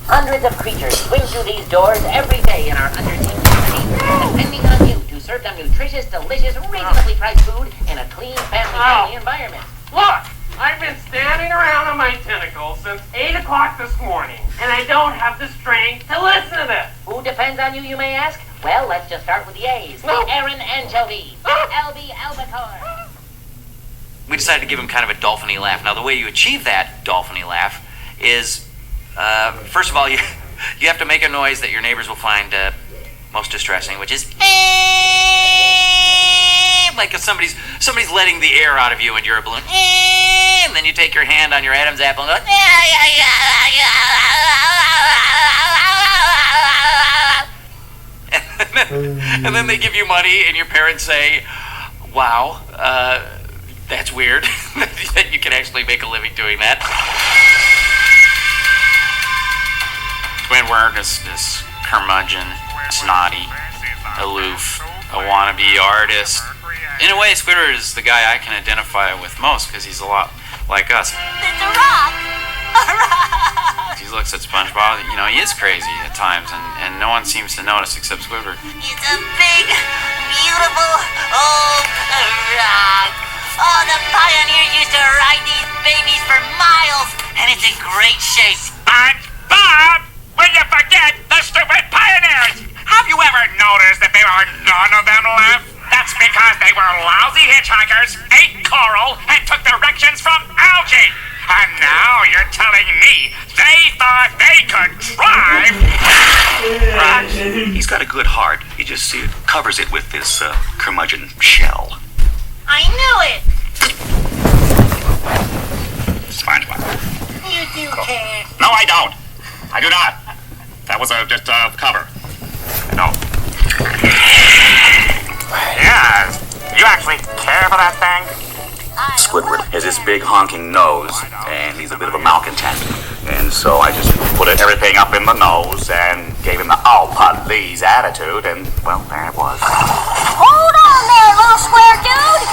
Hundreds of creatures swing through these doors every day in our undersea community, depending on you to serve them nutritious, delicious, reasonably priced food in a clean, family-friendly environment. Look! I've been standing around on my tentacles since 8 o'clock this morning, and I don't have the strength to listen to this. Who depends on you, you may ask? Well, let's just start with the A's. Aaron Anchovy, Albie Albacore. We decided to give him kind of a dolphin-y laugh. Now, the way you achieve that dolphin-y laugh is, first of all, you have to make a noise that your neighbors will find most distressing, which is like if somebody's letting the air out of you and you're a balloon, and then you take your hand on your Adam's apple and go, and then they give you money and your parents say, wow, that's weird that you can actually make a living doing that. Squidward is this curmudgeon, snotty, aloof, a wannabe artist. In a way, Squidward is the guy I can identify with most because he's a lot like us. It's a rock! A rock! He looks at SpongeBob, you know, he is crazy at times, and no one seems to notice except Squidward. It's a big, beautiful, old rock. Oh, the pioneers used to ride these babies for miles, and it's in great shape. SpongeBob! Will you forget the stupid pioneers? Have you ever noticed that there are none of them left? That's because they were lousy hitchhikers, ate coral, and took directions from algae. And now you're telling me they thought they could drive? He's got a good heart. You just see it covers it with this curmudgeon shell. I knew it! SpongeBob. You do care. No, I don't. I do not. That was just a cover. No. Yeah, you actually care for that thing? Squidward has this big honking nose, and he's a bit of a malcontent. And so I just put everything up in the nose and gave him the "oh, please" attitude, and, well, there it was. Hold on there, little square dude!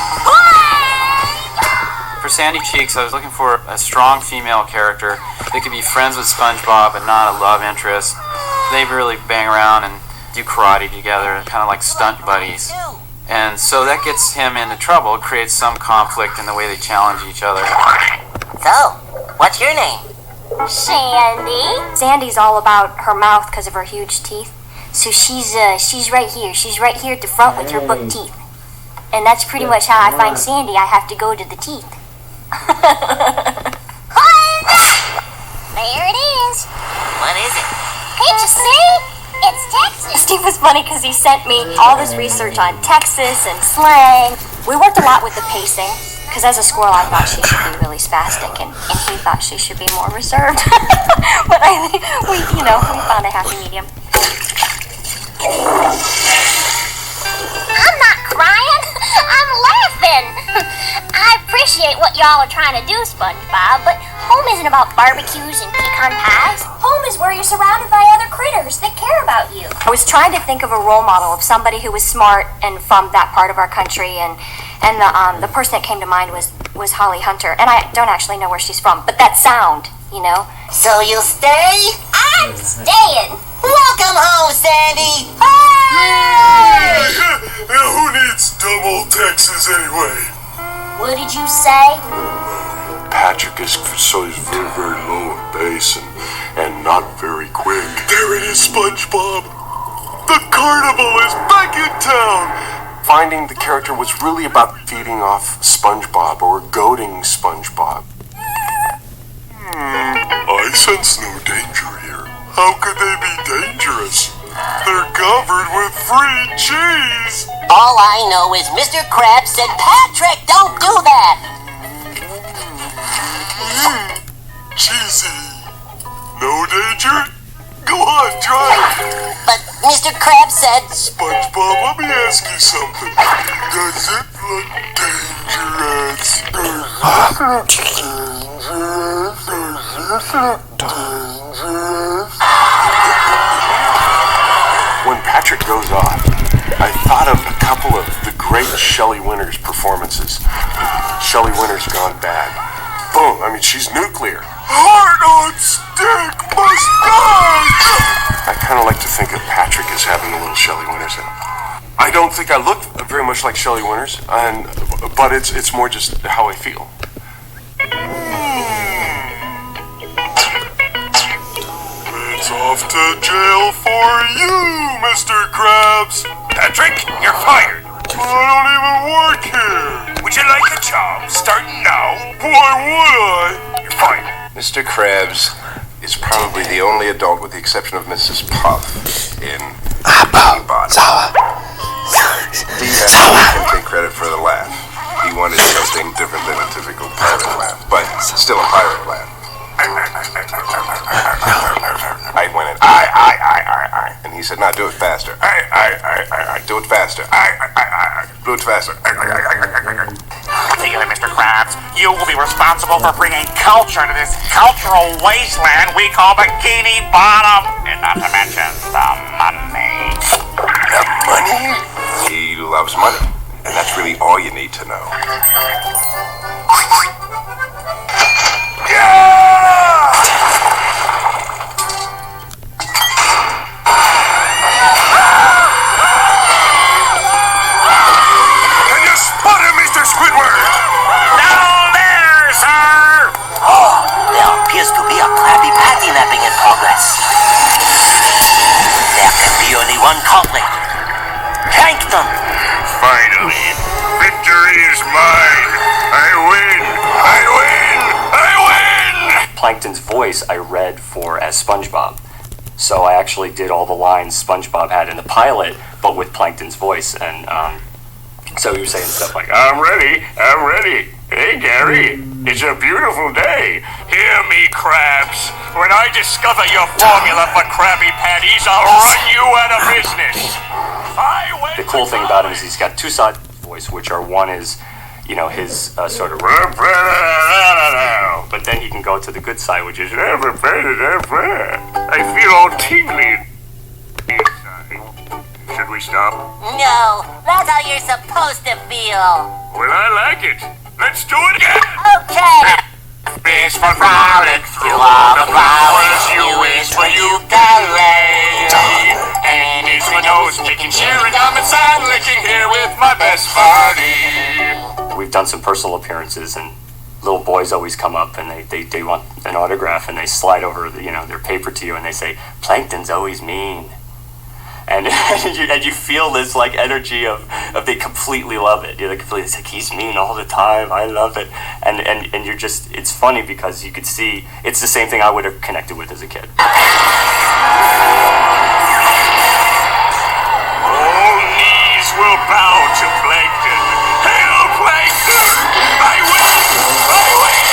For Sandy Cheeks, I was looking for a strong female character that could be friends with SpongeBob but not a love interest. They really bang around and do karate together, kind of like stunt buddies. And so that gets him into trouble, creates some conflict in the way they challenge each other. So, what's your name? Sandy. Sandy's all about her mouth because of her huge teeth. So she's right here. She's right here at the front with her book teeth. And that's pretty much how I find Sandy. I have to go to the teeth. There it is. What is it? Can't you see? It's Texas. Steve was funny because he sent me all this research on Texas and slang. We worked a lot with the pacing because as a squirrel I thought she should be really spastic and he thought she should be more reserved. But I think we found a happy medium. I'm not crying. I'm laughing. I appreciate what y'all are trying to do, SpongeBob, but home isn't about barbecues and pecan pies. Home is where you're surrounded by other critters that care about you. I was trying to think of a role model of somebody who was smart and from that part of our country, and the person that came to mind was Holly Hunter, and I don't actually know where she's from, but that sound, you know. So you'll stay? I'm staying. Welcome home, Sandy. Hey! Who needs dumb old Texas anyway? What did you say? Patrick is very, very low in bass and not very quick. There it is, SpongeBob. The carnival is back in town. Finding the character was really about feeding off SpongeBob or goading SpongeBob. I sense no danger here. How could they be dangerous? They're covered with free cheese. All I know is Mr. Krabs said, Patrick, don't do that. Cheesy. No danger? Go on, try it. But Mr. Krabs said... SpongeBob, let me ask you something. Does it look dangerous? When Patrick goes off, I thought of a couple of the great Shelley Winters performances. Shelley Winters gone bad. Boom, I mean, she's nuclear. Heart on stick must die! I kind of like to think of Patrick as having a little Shelley Winters in him. I don't think I look very much like Shelley Winters, but it's more just how I feel. It's off to jail for you, Mr. Krabs. Patrick, you're fired. I don't even work here. Would you like a job starting now? Why would I? You're fired. Mr. Krabs is probably the only adult, with the exception of Mrs. Puff, in Bottom. Steve can take credit for the laugh. He wanted something different than a typical pirate laugh, but still a pirate laugh. I went in, I, and he said, "No, do it faster. I, do it faster. I, do it faster. Particularly, Mr. Krabs, you will be responsible for bringing culture to this cultural wasteland we call Bikini Bottom. And not to mention the money. The money? He loves money, and that's really all you need to know. Squidward! Down there, sir! Oh, there appears to be a Krabby Patty mapping in progress. There can be only one culprit. Plankton! Finally, victory is mine! I win! I win! I win! Plankton's voice I read for as SpongeBob. So I actually did all the lines SpongeBob had in the pilot, but with Plankton's voice, and so he was saying stuff like, I'm ready. Hey, Gary, it's a beautiful day. Hear me, Krabs. When I discover your formula for Krabby Patties, I'll run you out of business. The cool thing about him is he's got two sides of his voice, which are, one is, you know, his sort of, but then he can go to the good side, which is, I feel all tingly. Should we stop? No, that's how you're supposed to feel. Well, I like it. Let's do it again. Okay. Wish for frolic through all the flowers. You wish for ukulele. And it's my nose picking, cheering, gum and sand licking here with my best buddy. We've done some personal appearances, and little boys always come up and they want an autograph, and they slide over their paper to you, and they say, Plankton's always mean. And you feel this like energy of they completely love it. They completely, it's like, he's mean all the time. I love it. And you're just, it's funny because you could see it's the same thing I would have connected with as a kid. All knees will bow to Plankton. Hail Plankton! I win! I win!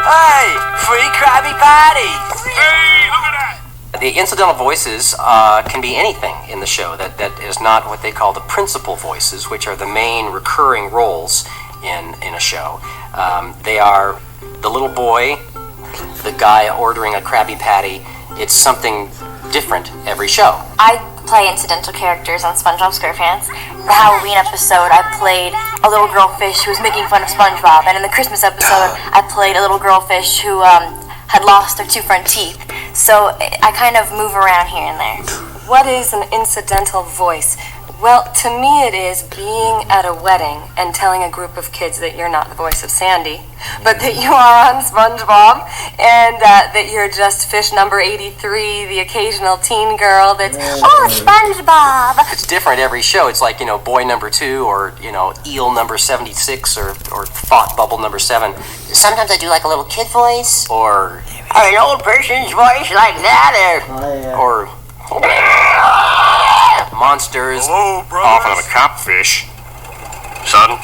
Hey, free Krabby Patties! Hey, look at that! The incidental voices can be anything in the show that is not what they call the principal voices, which are the main recurring roles in a show. They are the little boy, the guy ordering a Krabby Patty. It's something different every show. I play incidental characters on SpongeBob SquarePants. The Halloween episode, I played a little girl fish who was making fun of SpongeBob, and in the Christmas episode, I played a little girl fish who had lost her two front teeth. So I kind of move around here and there. What is an incidental voice? Well, to me it is being at a wedding and telling a group of kids that you're not the voice of Sandy, but that you are on SpongeBob, and that you're just fish number 83, the occasional teen girl that's, oh, SpongeBob! It's different every show. It's like, boy number 2 or, eel number 76 or thought bubble number 7. Sometimes I do like a little kid voice. Or an old person's voice like that, or monsters. Hello, brothers. Often I'm a cop fish. Son,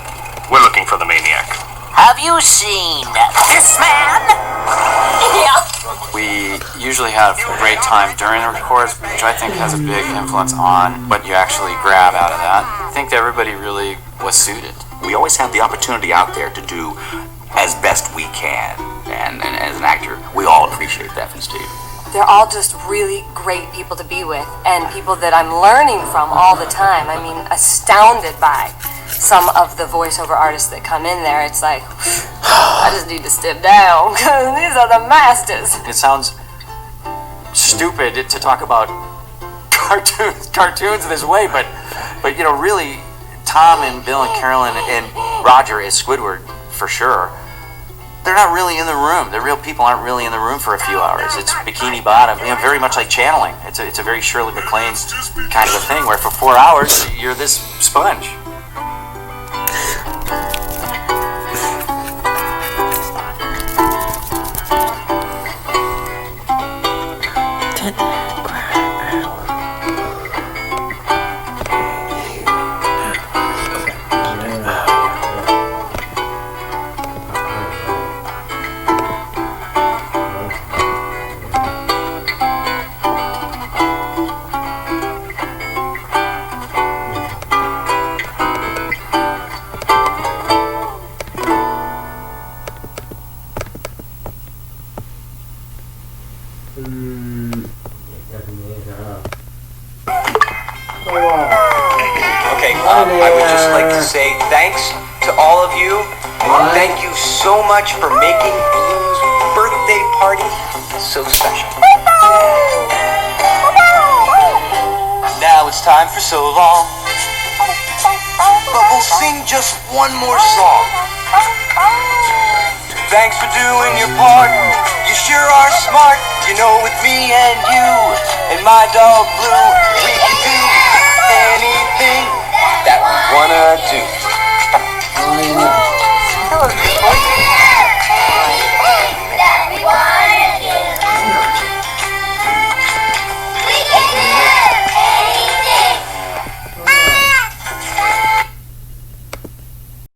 we're looking for the maniac. Have you seen this man? Yeah. We usually have a great time during the records, which I think has a big influence on what you actually grab out of that. I think that everybody really was suited. We always have the opportunity out there to do as best we can. And as an actor, we all appreciate that from Steve. They're all just really great people to be with, and people that I'm learning from all the time. I mean, astounded by. some of the voiceover artists that come in there, it's like, I just need to step down because these are the masters. It sounds stupid to talk about cartoons this way, but you know, really, Tom and Bill and Carolyn and Roger as Squidward, for sure, they're not really in the room. The real people aren't really in the room for a few hours. It's Bikini Bottom, you know, very much like channeling. It's a very Shirley MacLaine kind of a thing, where for 4 hours, you're this sponge. I would just like to say thanks to all of you. Thank you so much for making Blue's birthday party so special. Now it's time for So Long, but we'll sing just one more song. Thanks for doing your part. You sure are smart. You know, with me and you and my dog Blue, we can do anything that we wanna do.